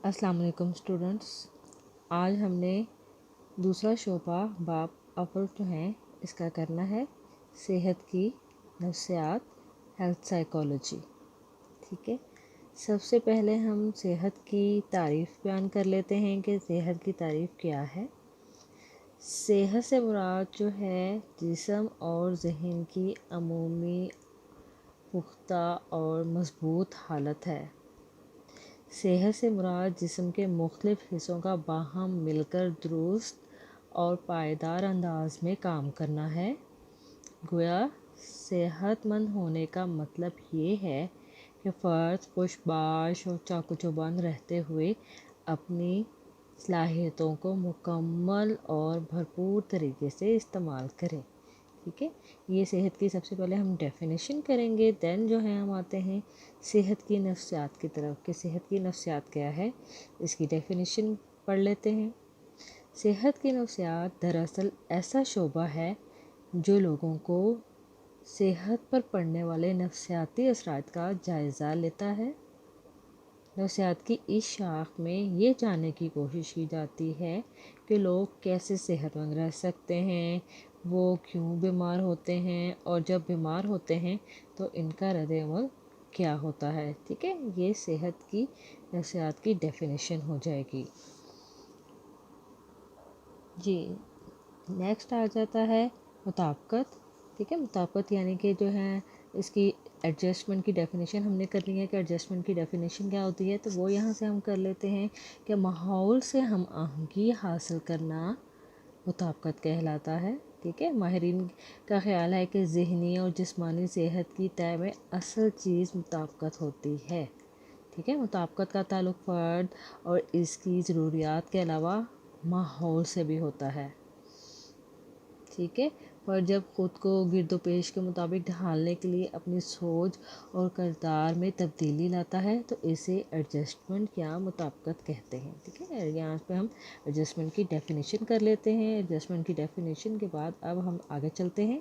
السلام علیکم اسٹوڈنٹس، آج ہم نے دوسرا شعبہ باب اول جو ہے اس کا کرنا ہے صحت کی نفسیات، ہیلتھ سائیکالوجی. ٹھیک ہے، سب سے پہلے ہم صحت کی تعریف بیان کر لیتے ہیں کہ صحت کی تعریف کیا ہے. صحت سے مراد جو ہے جسم اور ذہن کی عمومی پختہ اور مضبوط حالت ہے. صحت سے مراد جسم کے مختلف حصوں کا باہم مل کر درست اور پائیدار انداز میں کام کرنا ہے. گویا صحت مند ہونے کا مطلب یہ ہے کہ فرد خوش باش اور چاق و چوبند رہتے ہوئے اپنی صلاحیتوں کو مکمل اور بھرپور طریقے سے استعمال کرے. ٹھیک ہے، یہ صحت کی سب سے پہلے ہم ڈیفینیشن کریں گے، دین جو ہے ہم آتے ہیں صحت کی نفسیات کی طرف کہ صحت کی نفسیات کیا ہے. اس کی ڈیفینیشن پڑھ لیتے ہیں. صحت کی نفسیات دراصل ایسا شعبہ ہے جو لوگوں کو صحت پر پڑنے والے نفسیاتی اثرات کا جائزہ لیتا ہے. نفسیات کی اس شاخ میں یہ جاننے کی کوشش کی جاتی ہے کہ لوگ کیسے صحت مند رہ سکتے ہیں، وہ کیوں بیمار ہوتے ہیں، اور جب بیمار ہوتے ہیں تو ان کا رد عمل کیا ہوتا ہے. ٹھیک ہے، یہ صحت کی نفسیات کی ڈیفینیشن ہو جائے گی. جی نیکسٹ آ جاتا ہے مطابقت. ٹھیک ہے، مطابقت یعنی کہ جو ہے اس کی ایڈجسٹمنٹ کی ڈیفینیشن ہم نے کرنی ہے کہ ایڈجسٹمنٹ کی ڈیفینیشن کیا ہوتی ہے. تو وہ یہاں سے ہم کر لیتے ہیں کہ ماحول سے ہم آہنگی حاصل کرنا مطابقت کہلاتا ہے. ٹھیک ہے، ماہرین کا خیال ہے کہ ذہنی اور جسمانی صحت کی طے میں اصل چیز مطابقت ہوتی ہے. ٹھیک ہے، مطابقت کا تعلق فرد اور اس کی ضروریات کے علاوہ ماحول سے بھی ہوتا ہے. ٹھیک ہے، پر جب خود کو گرد و پیش کے مطابق ڈھالنے کے لیے اپنی سوچ اور کردار میں تبدیلی لاتا ہے تو اسے ایڈجسٹمنٹ یا مطابقت کہتے ہیں. ٹھیک ہے، یہاں پہ ہم ایڈجسٹمنٹ کی ڈیفینیشن کر لیتے ہیں. ایڈجسٹمنٹ کی ڈیفینیشن کے بعد اب ہم آگے چلتے ہیں.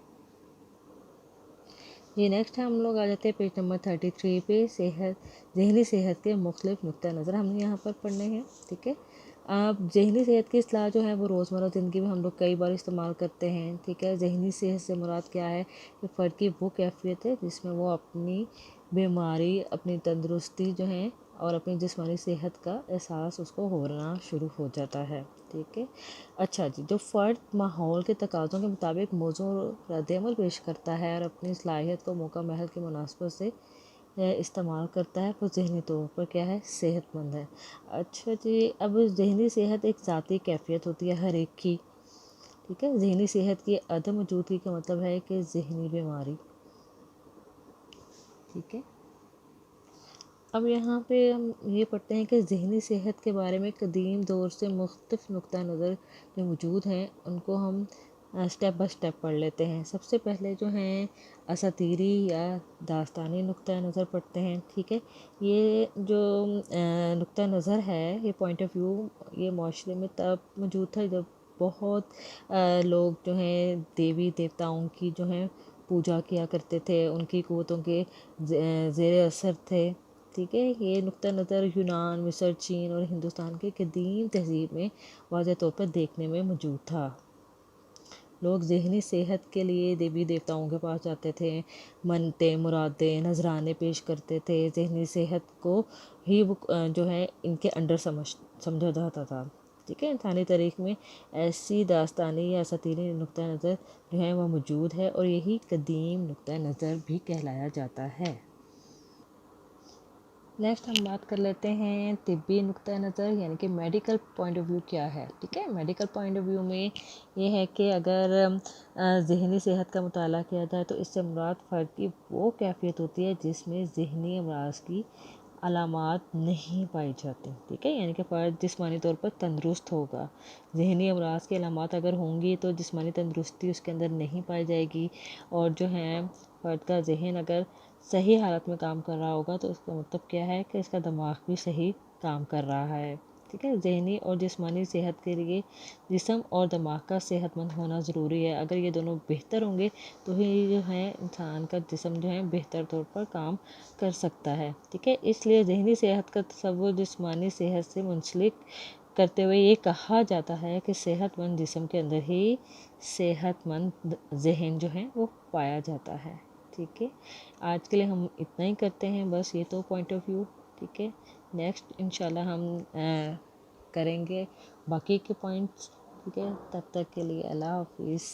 یہ نیکسٹ ہم لوگ آ جاتے ہیں پیج نمبر 33 پہ، ذہنی صحت کے مختلف نقطہ نظر ہم نے یہاں پر پڑھنے ہیں. ٹھیک ہے، اب ذہنی صحت کی اصطلاح جو ہے وہ روزمرہ زندگی میں ہم لوگ کئی بار استعمال کرتے ہیں. ٹھیک ہے، ذہنی صحت سے مراد کیا ہے کہ فرد کی وہ کیفیت ہے جس میں وہ اپنی بیماری، اپنی تندرستی جو ہے اور اپنی جسمانی صحت کا احساس اس کو ہونا شروع ہو جاتا ہے. ٹھیک ہے، اچھا جی، جو فرد ماحول کے تقاضوں کے مطابق موزوں رد عمل پیش کرتا ہے اور اپنی صلاحیت کو موقع محل کی مناسبت سے استعمال کرتا ہے وہ ذہنی طور پر کیا ہے، صحت مند ہے. اچھا جی، اب ذہنی صحت ایک ذاتی کیفیت ہوتی ہے ہر ایک کی. ٹھیک ہے، ذہنی صحت کی عدم موجودگی کا مطلب ہے کہ ذہنی بیماری. ٹھیک ہے، اب یہاں پہ ہم یہ پڑھتے ہیں کہ ذہنی صحت کے بارے میں قدیم دور سے مختلف نقطہ نظر جو موجود ہیں ان کو ہم اسٹیپ بائی اسٹیپ پڑھ لیتے ہیں. سب سے پہلے جو ہیں اساطیری یا داستانی نقطہ نظر پڑھتے ہیں. ٹھیک ہے، یہ جو نقطہ نظر ہے، یہ پوائنٹ آف ویو یہ معاشرے میں تب موجود تھا جب بہت لوگ جو ہیں دیوی دیوتاؤں کی جو ہیں پوجا کیا کرتے تھے، ان کی قوتوں کے زیر اثر تھے. ٹھیک ہے، یہ نقطہ نظر یونان، مصر، چین اور ہندوستان کے قدیم تہذیب میں واضح طور پر دیکھنے میں موجود تھا. لوگ ذہنی صحت کے لیے دیوی دیوتاؤں کے پاس جاتے تھے، منتیں، مرادیں، نذرانے پیش کرتے تھے. ذہنی صحت کو ہی جو ہے ان کے انڈر سمجھا جاتا تھا. ٹھیک ہے، انسانی تاریخ میں ایسی داستانی یا اساطیری نقطہ نظر جو ہے وہ موجود ہے اور یہی قدیم نقطہ نظر بھی کہلایا جاتا ہے. نیکسٹ ہم بات کر لیتے ہیں طبی نقطہ نظر یعنی کہ میڈیکل پوائنٹ آف ویو کیا ہے. ٹھیک ہے، میڈیکل پوائنٹ آف ویو میں یہ ہے کہ اگر ذہنی صحت کا مطالعہ کیا جائے تو اس سے مراد فرد کی وہ کیفیت ہوتی ہے جس میں ذہنی امراض کی علامات نہیں پائی جاتی. ٹھیک ہے، یعنی کہ فرد جسمانی طور پر تندرست ہوگا. ذہنی امراض کی علامات اگر ہوں گی تو جسمانی تندرستی اس کے اندر نہیں پائی جائے گی، اور جو ہے فرد کا ذہن اگر صحیح حالت میں کام کر رہا ہوگا تو اس کا مطلب کیا ہے کہ اس کا دماغ بھی صحیح کام کر رہا ہے. ٹھیک ہے. ذہنی اور جسمانی صحت کے لیے جسم اور دماغ کا صحت مند ہونا ضروری ہے. اگر یہ دونوں بہتر ہوں گے تو ہی جو ہے انسان کا جسم جو ہے بہتر طور پر کام کر سکتا ہے. ٹھیک ہے. اس لیے ذہنی صحت کا تصور جسمانی صحت سے منسلک کرتے ہوئے یہ کہا جاتا ہے کہ صحت مند جسم کے اندر ہی صحت مند ذہن جو ہے وہ پایا جاتا ہے. ٹھیک ہے. آج کے لیے ہم اتنا ہی کرتے ہیں، بس یہ تو پوائنٹ آف ویو. ٹھیک ہے. نیکسٹ انشاءاللہ ہم کریں گے باقی کے پوائنٹس. ٹھیک ہے. تب تک کے لیے اللہ حافظ.